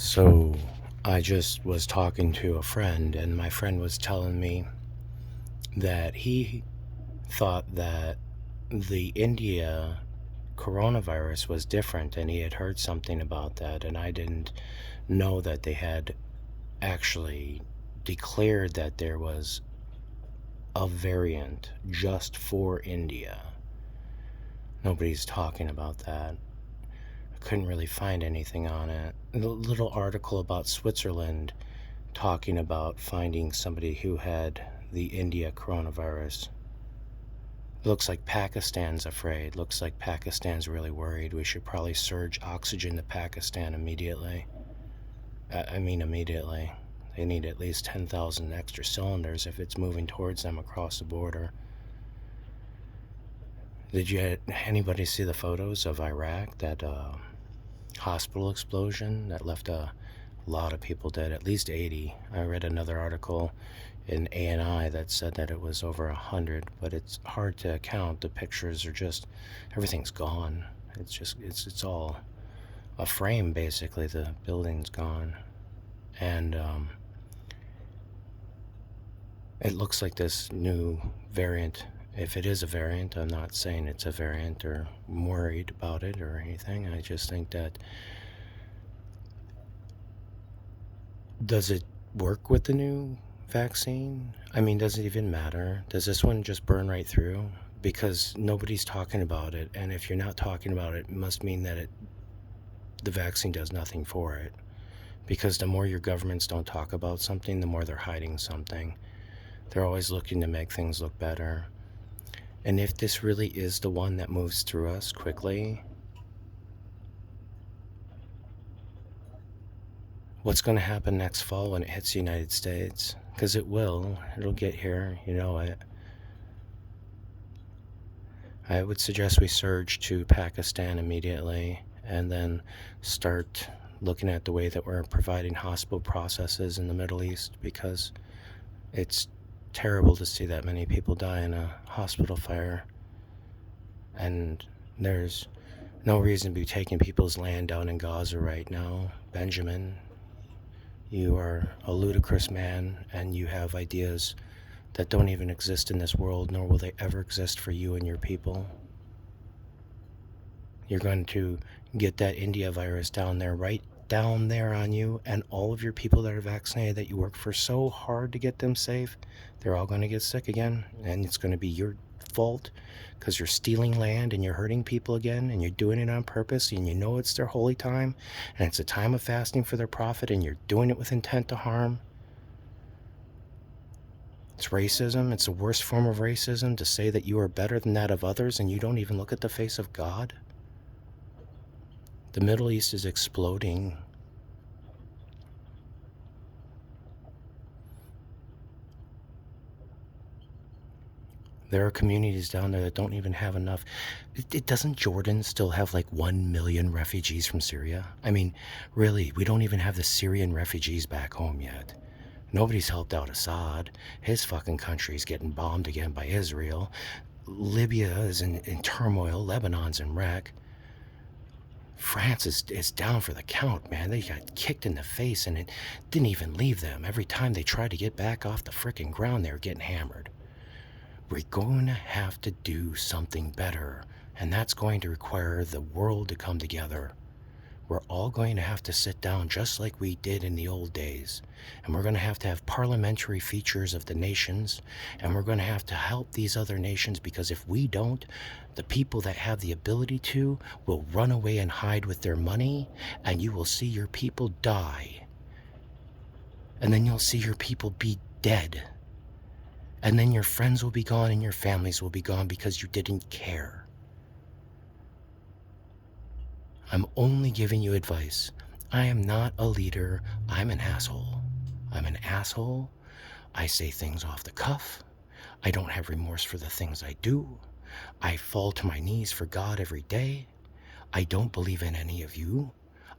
So I just was talking to a friend, and my friend was telling me that he thought that the India coronavirus was different, and he had heard something about that, and I didn't know that they had actually declared that there was a variant just for India. Nobody's talking about that. I couldn't really find anything on it. A little article about Switzerland talking about finding somebody who had the India coronavirus. Looks like Pakistan's afraid. Looks like Pakistan's really worried. We should probably surge oxygen to Pakistan immediately. Immediately. They need at least 10,000 extra cylinders if it's moving towards them across the border. Did anybody see the photos of Iraq? That hospital explosion that left a lot of people dead, at least 80. I read another article in ANI that said that it was over 100, but it's hard to count. The pictures are just, everything's gone. It's all a frame, basically. The building's gone. And it looks like this new variant, if it is a variant, I'm not saying it's a variant or I'm worried about it or anything. I just think that, does it work with the new vaccine? I mean, does it even matter? Does this one just burn right through? Because nobody's talking about it, and if you're not talking about it, it must mean that the vaccine does nothing for it. Because the more your governments don't talk about something, the more they're hiding something. They're always looking to make things look better. And if this really is the one that moves through us quickly, what's going to happen next fall when it hits the United States? Because it will. It'll get here, you know it. I would suggest we surge to Pakistan immediately and then start looking at the way that we're providing hospital processes in the Middle East, because it's terrible to see that many people die in a hospital fire. And there's no reason to be taking people's land down in Gaza right now. Benjamin, you are a ludicrous man, and you have ideas that don't even exist in this world, nor will they ever exist for you and your people. You're going to get that India virus down there, right down there on you, and all of your people that are vaccinated that you work for so hard to get them safe, they're all going to get sick again, and it's going to be your fault because you're stealing land and you're hurting people again, and you're doing it on purpose, and you know it's their holy time, and it's a time of fasting for their profit, and you're doing it with intent to harm. It's racism. It's the worst form of racism to say that you are better than that of others and you don't even look at the face of God. The Middle East is exploding. There are communities down there that don't even have enough. Doesn't Jordan still have like 1 million refugees from Syria? I mean, really, we don't even have the Syrian refugees back home yet. Nobody's helped out Assad. His fucking country's getting bombed again by Israel. Libya is in turmoil. Lebanon's in wreck. France is down for the count, man. They got kicked in the face, and it didn't even leave them. Every time they tried to get back off the frickin' ground, they were getting hammered. We're going to have to do something better, and that's going to require the world to come together. We're all going to have to sit down just like we did in the old days, and we're going to have parliamentary features of the nations, and we're going to have to help these other nations, because if we don't, the people that have the ability to will run away and hide with their money, and you will see your people die. And then you'll see your people be dead. And then your friends will be gone and your families will be gone because you didn't care. I'm only giving you advice. I am not a leader. I'm an asshole. I'm an asshole. I say things off the cuff. I don't have remorse for the things I do. I fall to my knees for God every day. I don't believe in any of you.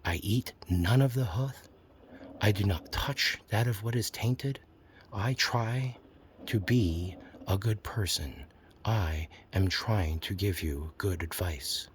I eat none of the huth. I do not touch that of what is tainted. I try to be a good person. I am trying to give you good advice.